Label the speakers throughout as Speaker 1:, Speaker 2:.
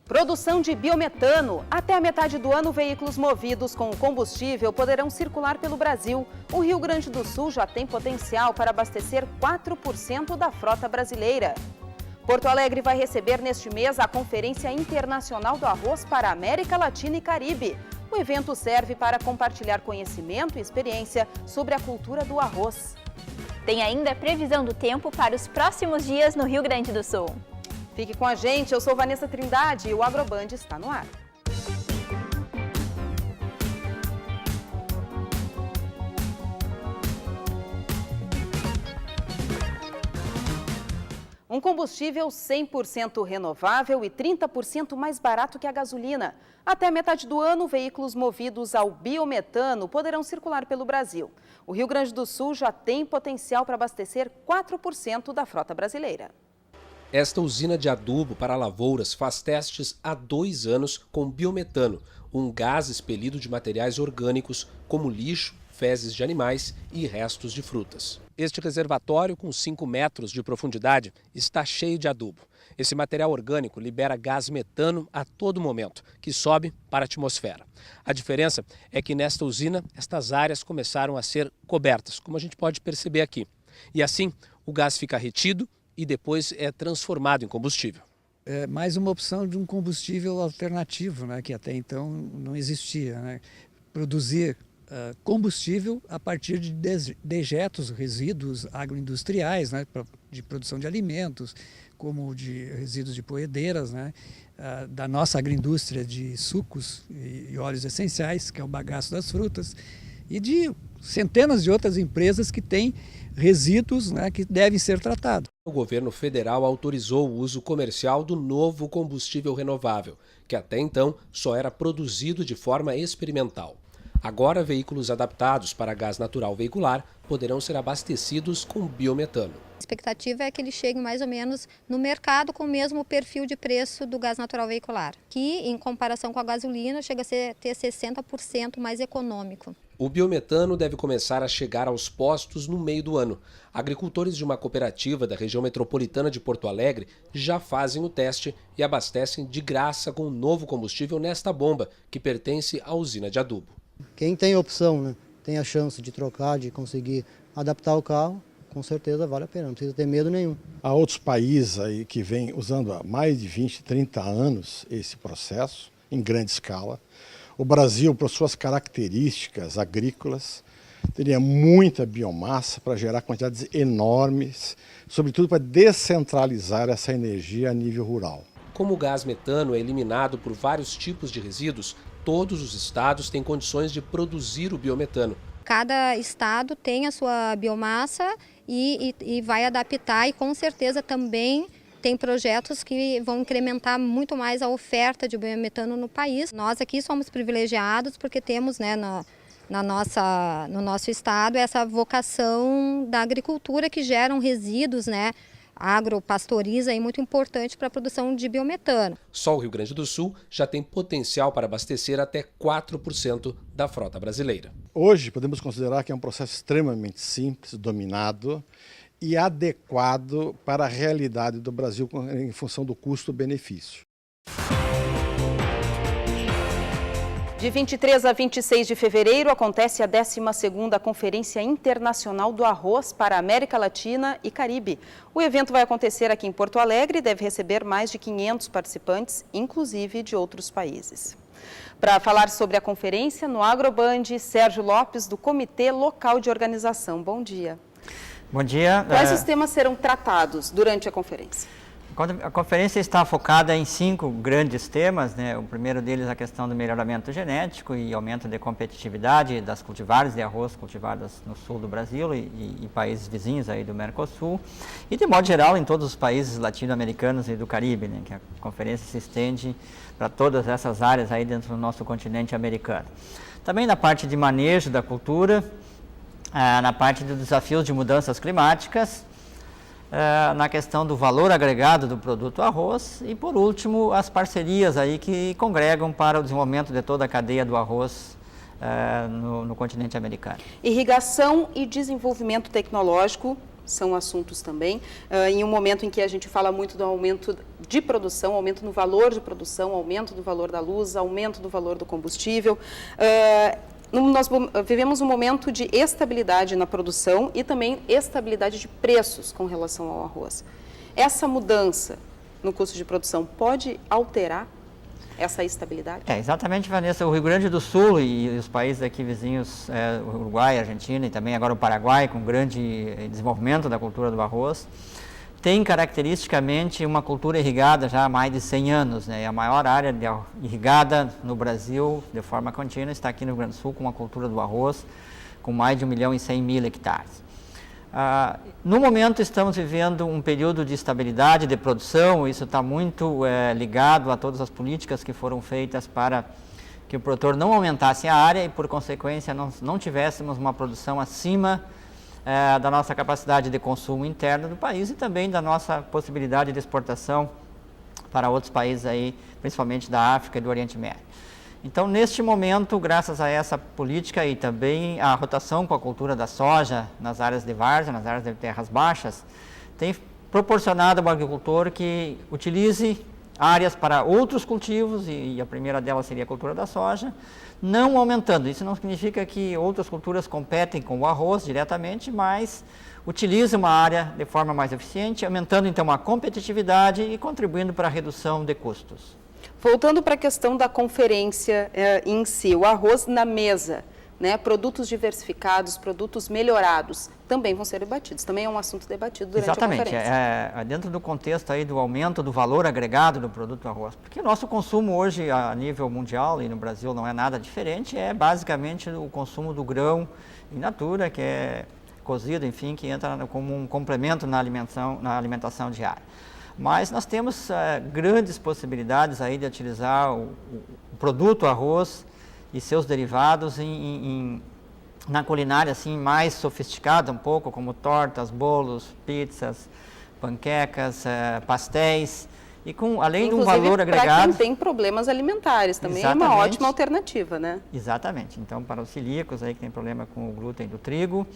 Speaker 1: Produção de biometano. Até a metade do ano, veículos movidos com combustível poderão circular pelo Brasil. O Rio Grande do Sul já tem potencial para abastecer 4% da frota brasileira. Porto Alegre vai receber neste mês a Conferência Internacional do Arroz para a América Latina e Caribe. O evento serve para compartilhar conhecimento e experiência sobre a cultura do arroz.
Speaker 2: Tem ainda a previsão do tempo para os próximos dias no Rio Grande do Sul.
Speaker 1: Fique com a gente, eu sou Vanessa Trindade e o Agroband está no ar. Um combustível 100% renovável e 30% mais barato que a gasolina. Até a metade do ano, veículos movidos ao biometano poderão circular pelo Brasil. O Rio Grande do Sul já tem potencial para abastecer 4% da frota brasileira.
Speaker 3: Esta usina de adubo para lavouras faz testes há 2 anos com biometano, um gás expelido de materiais orgânicos como lixo, fezes de animais e restos de frutas. Este reservatório, com 5 metros de profundidade, está cheio de adubo. Esse material orgânico libera gás metano a todo momento, que sobe para a atmosfera. A diferença é que nesta usina, estas áreas começaram a ser cobertas, como a gente pode perceber aqui. E assim, o gás fica retido e depois é transformado em combustível.
Speaker 4: É mais uma opção de um combustível alternativo, né, que até então não existia, né? Produzir combustível a partir de dejetos, resíduos agroindustriais, né, de produção de alimentos, como de resíduos de poedeiras, né, da nossa agroindústria de sucos e óleos essenciais, que é o bagaço das frutas, e de centenas de outras empresas que têm resíduos, né, que devem ser tratados.
Speaker 3: O governo federal autorizou o uso comercial do novo combustível renovável, que até então só era produzido de forma experimental. Agora, veículos adaptados para gás natural veicular poderão ser abastecidos com biometano.
Speaker 5: A expectativa é que ele chegue mais ou menos no mercado com o mesmo perfil de preço do gás natural veicular, que em comparação com a gasolina chega a ter 60% mais econômico.
Speaker 3: O biometano deve começar a chegar aos postos no meio do ano. Agricultores de uma cooperativa da região metropolitana de Porto Alegre já fazem o teste e abastecem de graça com o novo combustível nesta bomba, que pertence à usina de adubo.
Speaker 6: Quem tem opção, né, tem a chance de trocar, de conseguir adaptar o carro, com certeza vale a pena, não precisa ter medo nenhum.
Speaker 7: Há outros países aí que vêm usando há mais de 20, 30 anos esse processo, em grande escala. O Brasil, por suas características agrícolas, teria muita biomassa para gerar quantidades enormes, sobretudo para descentralizar essa energia a nível rural.
Speaker 3: Como o gás metano é eliminado por vários tipos de resíduos, todos os estados têm condições de produzir o biometano.
Speaker 5: Cada estado tem a sua biomassa e vai adaptar, e com certeza também tem projetos que vão incrementar muito mais a oferta de biometano no país. Nós aqui somos privilegiados porque temos, né, no nosso estado essa vocação da agricultura que geram resíduos, né, agropastoriza e muito importante para a produção de biometano.
Speaker 3: Só o Rio Grande do Sul já tem potencial para abastecer até 4% da frota brasileira.
Speaker 7: Hoje podemos considerar que é um processo extremamente simples, dominado e adequado para a realidade do Brasil em função do custo-benefício.
Speaker 1: De 23 a 26 de fevereiro acontece a 12ª Conferência Internacional do Arroz para a América Latina e Caribe. O evento vai acontecer aqui em Porto Alegre e deve receber mais de 500 participantes, inclusive de outros países. Para falar sobre a conferência, no Agroband, Sérgio Lopes, do Comitê Local de Organização. Bom dia.
Speaker 8: Bom dia.
Speaker 1: Quais os temas serão tratados durante a conferência?
Speaker 8: A conferência está focada em 5 grandes temas, né? O primeiro deles é a questão do melhoramento genético e aumento de competitividade das cultivares de arroz cultivadas no sul do Brasil e países vizinhos aí do Mercosul, e de modo geral em todos os países latino-americanos e do Caribe, né? Que a conferência se estende para todas essas áreas aí dentro do nosso continente americano. Também na parte de manejo da cultura, na parte dos desafios de mudanças climáticas, na questão do valor agregado do produto arroz e, por último, as parcerias aí que congregam para o desenvolvimento de toda a cadeia do arroz no continente americano.
Speaker 1: Irrigação e desenvolvimento tecnológico são assuntos também, em um momento em que a gente fala muito do aumento de produção, aumento no valor de produção, aumento do valor da luz, aumento do valor do combustível. Nós vivemos um momento de estabilidade na produção e também estabilidade de preços com relação ao arroz. Essa mudança no custo de produção pode alterar essa estabilidade?
Speaker 8: Exatamente, Vanessa. O Rio Grande do Sul e os países aqui vizinhos, o Uruguai, a Argentina e também agora o Paraguai, com grande desenvolvimento da cultura do arroz, tem caracteristicamente uma cultura irrigada já há mais de 100 anos, né? E a maior área irrigada no Brasil, de forma contínua, está aqui no Rio Grande do Sul, com uma cultura do arroz, com mais de 1.100.000 hectares. No momento estamos vivendo um período de estabilidade de produção, isso está muito ligado a todas as políticas que foram feitas para que o produtor não aumentasse a área e, por consequência, não tivéssemos uma produção acima da nossa capacidade de consumo interno do país e também da nossa possibilidade de exportação para outros países aí, principalmente da África e do Oriente Médio. Então, neste momento, graças a essa política e também a rotação com a cultura da soja nas áreas de várzea, nas áreas de terras baixas, tem proporcionado ao agricultor que utilize áreas para outros cultivos, e a primeira delas seria a cultura da soja, não aumentando. Isso não significa que outras culturas competem com o arroz diretamente, mas utiliza uma área de forma mais eficiente, aumentando então a competitividade e contribuindo para a redução de custos.
Speaker 1: Voltando para a questão da conferência em si, o arroz na mesa, né, produtos diversificados, produtos melhorados, também vão ser debatidos, também é um assunto debatido durante a conferência.
Speaker 8: Exatamente, dentro do contexto aí do aumento do valor agregado do produto arroz, porque o nosso consumo hoje a nível mundial e no Brasil não é nada diferente, é basicamente o consumo do grão in natura, que é cozido, enfim, que entra como um complemento na alimentação diária. Mas nós temos grandes possibilidades aí de utilizar o produto arroz e seus derivados na culinária assim, mais sofisticada um pouco, como tortas, bolos, pizzas, panquecas, pastéis, e além de um valor agregado...
Speaker 1: para quem tem problemas alimentares, também é uma ótima alternativa, né?
Speaker 8: Exatamente. Então, para os celíacos aí que tem problema com o glúten do trigo.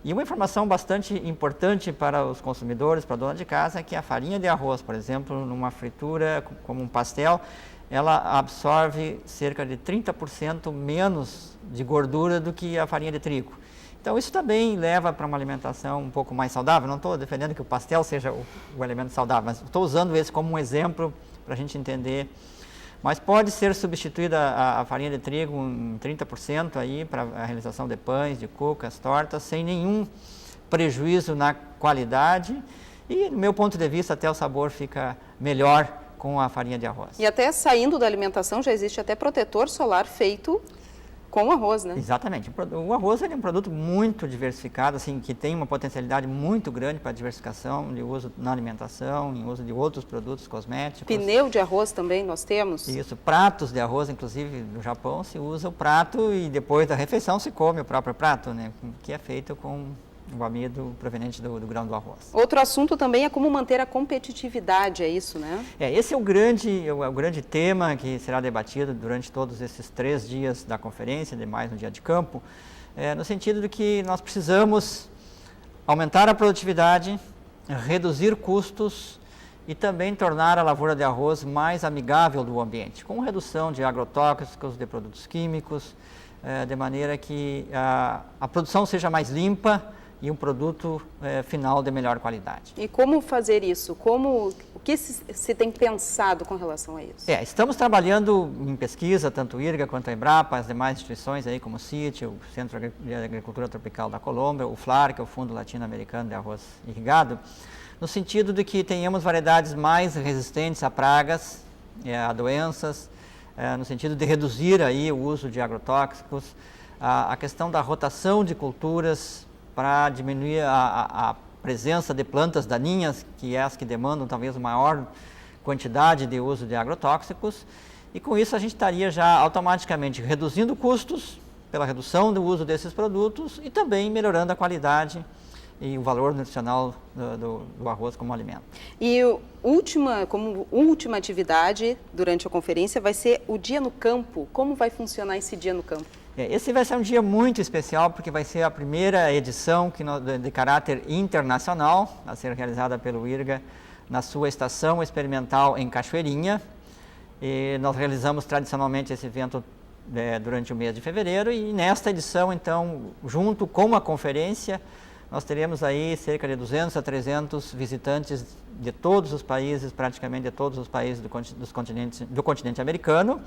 Speaker 8: E uma informação bastante importante para os consumidores, para a dona de casa, é que a farinha de arroz, por exemplo, numa fritura como um pastel, ela absorve cerca de 30% menos de gordura do que a farinha de trigo. Então isso também leva para uma alimentação um pouco mais saudável. Não estou defendendo que o pastel seja o alimento saudável, mas estou usando esse como um exemplo para a gente entender. Mas pode ser substituída a farinha de trigo em 30% aí para a realização de pães, de cucas, tortas, sem nenhum prejuízo na qualidade e, do meu ponto de vista, até o sabor fica melhor com a farinha de arroz.
Speaker 1: E até saindo da alimentação já existe até protetor solar feito com arroz, né?
Speaker 8: Exatamente. O arroz é um produto muito diversificado, assim, que tem uma potencialidade muito grande para diversificação de uso na alimentação, em uso de outros produtos cosméticos.
Speaker 1: Pneu de arroz também nós temos?
Speaker 8: Isso, pratos de arroz, inclusive no Japão se usa o prato e depois da refeição se come o próprio prato, né? Que é feito com o amido proveniente do grão do arroz.
Speaker 1: Outro assunto também é como manter a competitividade, é isso, né?
Speaker 8: Esse é o grande tema que será debatido durante todos esses 3 dias da conferência, demais no dia de campo, no sentido de que nós precisamos aumentar a produtividade, reduzir custos e também tornar a lavoura de arroz mais amigável do ambiente, com redução de agrotóxicos, de produtos químicos, de maneira que a produção seja mais limpa e um produto final de melhor qualidade.
Speaker 1: E como fazer isso? O que se tem pensado com relação a isso?
Speaker 8: Estamos trabalhando em pesquisa, tanto o IRGA quanto a Embrapa, as demais instituições aí como o CIT, o Centro de Agricultura Tropical da Colômbia, o FLAR, que é o Fundo Latino-Americano de Arroz Irrigado, no sentido de que tenhamos variedades mais resistentes a pragas, a doenças, no sentido de reduzir aí o uso de agrotóxicos, a questão da rotação de culturas, para diminuir a presença de plantas daninhas, que é as que demandam talvez maior quantidade de uso de agrotóxicos, e com isso a gente estaria já automaticamente reduzindo custos pela redução do uso desses produtos e também melhorando a qualidade e o valor nutricional do arroz como alimento.
Speaker 1: E como última atividade durante a conferência vai ser o Dia no Campo. Como vai funcionar esse Dia no Campo?
Speaker 8: Esse vai ser um dia muito especial, porque vai ser a primeira edição de caráter internacional a ser realizada pelo IRGA na sua estação experimental em Cachoeirinha. E nós realizamos tradicionalmente esse evento durante o mês de fevereiro, e nesta edição, então, junto com a conferência, nós teremos aí cerca de 200 a 300 visitantes de todos os países, praticamente de todos os países do continente americano,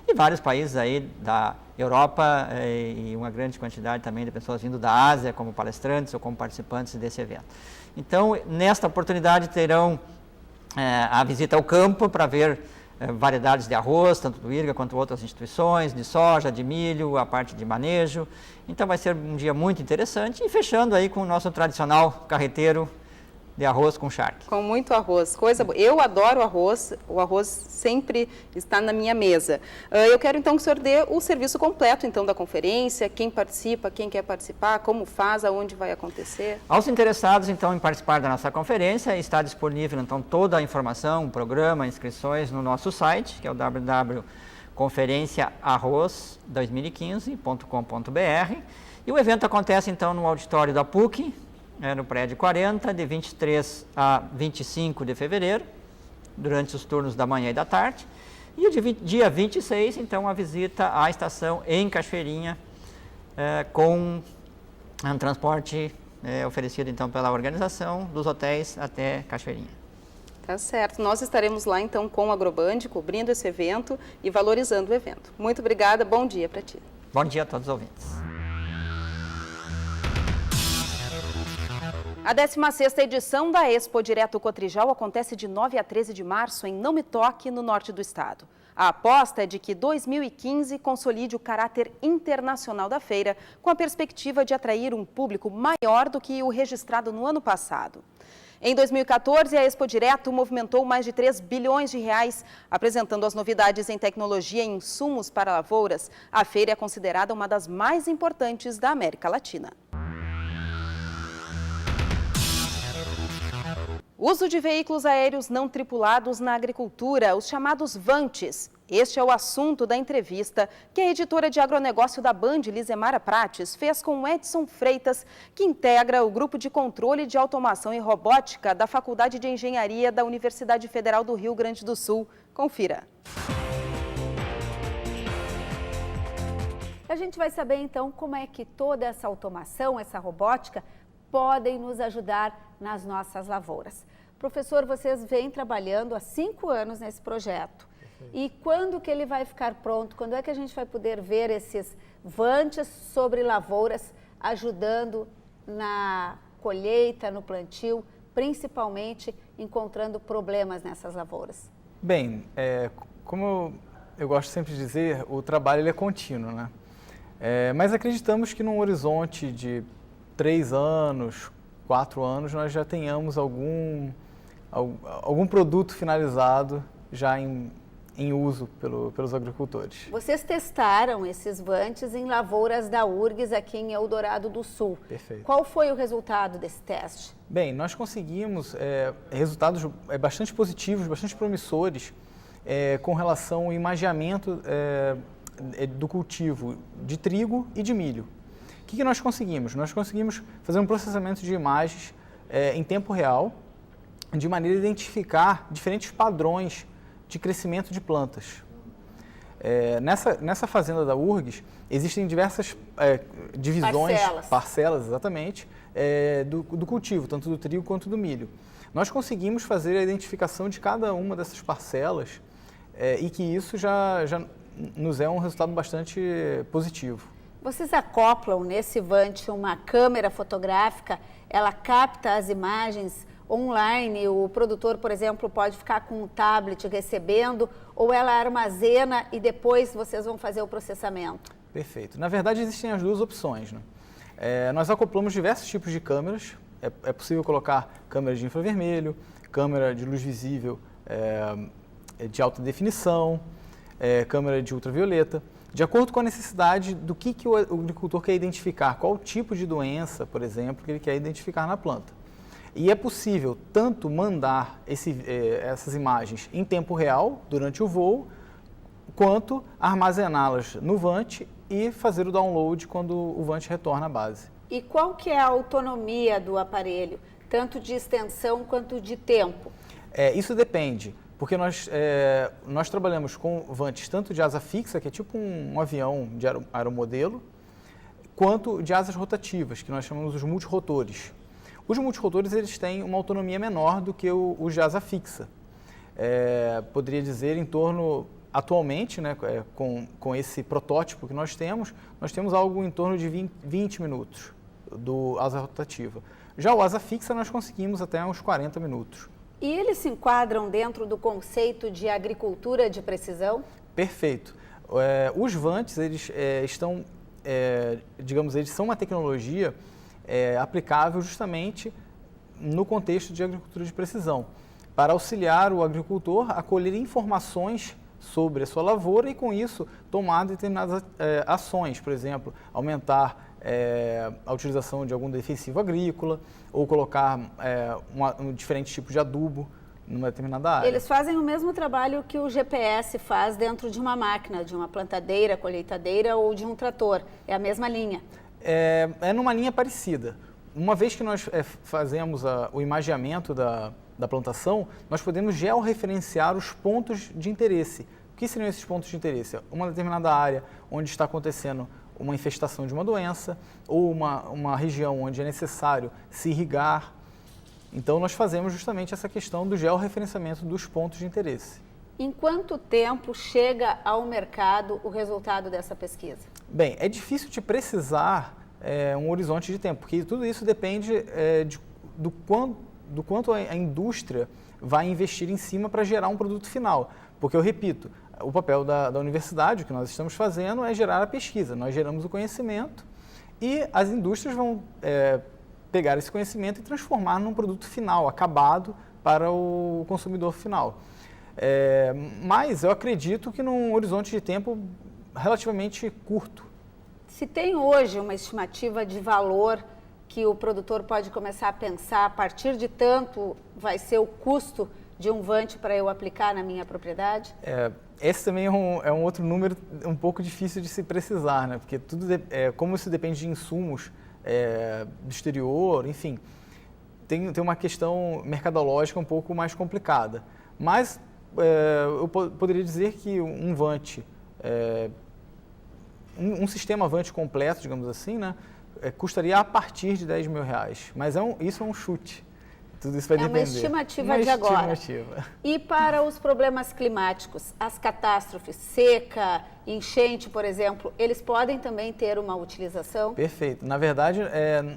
Speaker 8: e vários países aí da Europa, e uma grande quantidade também de pessoas vindo da Ásia como palestrantes ou como participantes desse evento. Então, nesta oportunidade terão a visita ao campo para ver variedades de arroz, tanto do IRGA quanto outras instituições, de soja, de milho, a parte de manejo. Então vai ser um dia muito interessante, e fechando aí com o nosso tradicional carreteiro de arroz com charque.
Speaker 1: Com muito arroz, coisa boa. Eu adoro arroz, o arroz sempre está na minha mesa. Eu quero então que o senhor dê o serviço completo então da conferência, quem participa, quem quer participar, como faz, aonde vai acontecer.
Speaker 8: Aos interessados então em participar da nossa conferência, está disponível então toda a informação, o programa, inscrições no nosso site, que é o www.conferenciaarroz2015.com.br, e o evento acontece então no auditório da PUC, no prédio 40, de 23 a 25 de fevereiro, durante os turnos da manhã e da tarde. E o dia 26, então, a visita à estação em Cachoeirinha, com um transporte oferecido, então, pela organização dos hotéis até Cachoeirinha.
Speaker 1: Tá certo. Nós estaremos lá, então, com o Agroband, cobrindo esse evento e valorizando o evento. Muito obrigada, bom dia para ti.
Speaker 8: Bom dia a todos os ouvintes.
Speaker 1: A 16ª edição da Expo Direto Cotrijal acontece de 9 a 13 de março em Não Me Toque, no norte do estado. A aposta é de que 2015 consolide o caráter internacional da feira, com a perspectiva de atrair um público maior do que o registrado no ano passado. Em 2014, a Expo Direto movimentou mais de 3 bilhões de reais, apresentando as novidades em tecnologia e insumos para lavouras. A feira é considerada uma das mais importantes da América Latina. Uso de veículos aéreos não tripulados na agricultura, os chamados VANTs. Este é o assunto da entrevista que a editora de agronegócio da Band, Lizemara Prates, fez com Edson Freitas, que integra o Grupo de Controle de Automação e Robótica da Faculdade de Engenharia da Universidade Federal do Rio Grande do Sul. Confira.
Speaker 9: A gente vai saber então como é que toda essa automação, essa robótica, podem nos ajudar nas nossas lavouras. Professor, vocês vêm trabalhando há 5 anos nesse projeto. E quando que ele vai ficar pronto? Quando é que a gente vai poder ver esses VANTs sobre lavouras ajudando na colheita, no plantio, principalmente encontrando problemas nessas lavouras?
Speaker 10: Bem, como eu gosto sempre de dizer, o trabalho ele é contínuo, né? Mas acreditamos que num horizonte de 3 anos, 4 anos, nós já tenhamos algum produto finalizado já em uso pelos agricultores.
Speaker 9: Vocês testaram esses VANTs em lavouras da URGS aqui em Eldorado do Sul.
Speaker 10: Perfeito.
Speaker 9: Qual foi o resultado desse teste?
Speaker 10: Bem, nós conseguimos resultados bastante positivos, bastante promissores com relação ao imageamento do cultivo de trigo e de milho. O que nós conseguimos? Nós conseguimos fazer um processamento de imagens em tempo real, de maneira a identificar diferentes padrões de crescimento de plantas. Nessa fazenda da URGS, existem diversas divisões, parcelas exatamente, do cultivo, tanto do trigo quanto do milho. Nós conseguimos fazer a identificação de cada uma dessas parcelas e que isso já nos é um resultado bastante positivo.
Speaker 9: Vocês acoplam nesse VANT uma câmera fotográfica, ela capta as imagens online, o produtor, por exemplo, pode ficar com um tablet recebendo, ou ela armazena e depois vocês vão fazer o processamento?
Speaker 10: Perfeito. Na verdade, existem as duas opções, né? Nós acoplamos diversos tipos de câmeras, é possível colocar câmera de infravermelho, câmera de luz visível de alta definição, câmera de ultravioleta, de acordo com a necessidade do que o agricultor quer identificar, qual tipo de doença, por exemplo, que ele quer identificar na planta. E é possível tanto mandar essas imagens em tempo real, durante o voo, quanto armazená-las no VANT e fazer o download quando o Vant retorna à base.
Speaker 9: E qual que é a autonomia do aparelho, tanto de extensão quanto de tempo?
Speaker 10: Isso depende, porque nós trabalhamos com vantes tanto de asa fixa, que é tipo um avião de aeromodelo, quanto de asas rotativas, que nós chamamos os multirotores. Os multirotores eles têm uma autonomia menor do que os de asa fixa. Poderia dizer em torno, atualmente, né, com esse protótipo que nós temos algo em torno de 20 minutos do asa rotativa. Já o asa fixa nós conseguimos até uns 40 minutos.
Speaker 9: E eles se enquadram dentro do conceito de agricultura de precisão?
Speaker 10: Perfeito. Os vantes, eles estão, digamos, eles são uma tecnologia aplicável justamente no contexto de agricultura de precisão, para auxiliar o agricultor a colher informações sobre a sua lavoura e, com isso, tomar determinadas ações, por exemplo, aumentar a utilização de algum defensivo agrícola ou colocar um diferente tipo de adubo numa determinada área.
Speaker 9: Eles fazem o mesmo trabalho que o GPS faz dentro de uma máquina, de uma plantadeira, colheitadeira ou de um trator. É a mesma linha?
Speaker 10: É numa linha parecida. Uma vez que nós fazemos o imageamento da plantação, nós podemos georreferenciar os pontos de interesse. O que seriam esses pontos de interesse? Uma determinada área onde está acontecendo uma infestação de uma doença ou uma região onde é necessário se irrigar. Então, nós fazemos justamente essa questão do georreferenciamento dos pontos de interesse.
Speaker 9: Em quanto tempo chega ao mercado o resultado dessa pesquisa?
Speaker 10: Bem, é difícil de precisar um horizonte de tempo, porque tudo isso depende do quanto a indústria vai investir em cima para gerar um produto final. Porque, eu repito, o papel da universidade, o que nós estamos fazendo, é gerar a pesquisa. Nós geramos o conhecimento e as indústrias vão pegar esse conhecimento e transformar num produto final, acabado para o consumidor final. Mas eu acredito que num horizonte de tempo relativamente curto.
Speaker 9: Se tem hoje uma estimativa de valor que o produtor pode começar a pensar a partir de tanto vai ser o custo de um Vant para eu aplicar na minha propriedade?
Speaker 10: Esse também é um outro número um pouco difícil de se precisar, né? Porque como isso depende de insumos do exterior, enfim, tem uma questão mercadológica um pouco mais complicada. Mas eu poderia dizer que um Vant, um sistema Vant completo, digamos assim, né, custaria a partir de R$10 mil. Mas isso é um chute. Tudo isso vai depender.
Speaker 9: Uma estimativa de agora. E para os problemas climáticos, as catástrofes, seca, enchente, por exemplo, eles podem também ter uma utilização?
Speaker 10: Perfeito. Na verdade,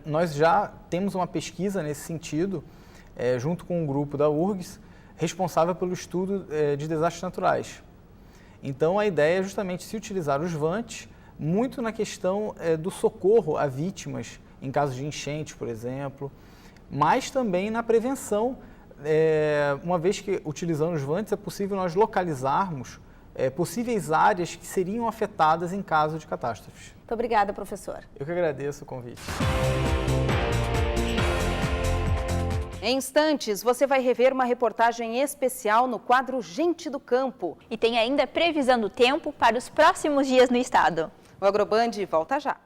Speaker 10: nós já temos uma pesquisa nesse sentido, junto com um grupo da URGS, responsável pelo estudo de desastres naturais. Então, a ideia é justamente se utilizar os vantes muito na questão do socorro a vítimas em casos de enchente, por exemplo, mas também na prevenção, uma vez que utilizando os vantes é possível nós localizarmos possíveis áreas que seriam afetadas em caso de catástrofes.
Speaker 9: Muito obrigada, professor.
Speaker 10: Eu que agradeço o convite.
Speaker 1: Em instantes, você vai rever uma reportagem especial no quadro Gente do Campo.
Speaker 2: E tem ainda previsão do tempo para os próximos dias no estado.
Speaker 1: O Agroband volta já.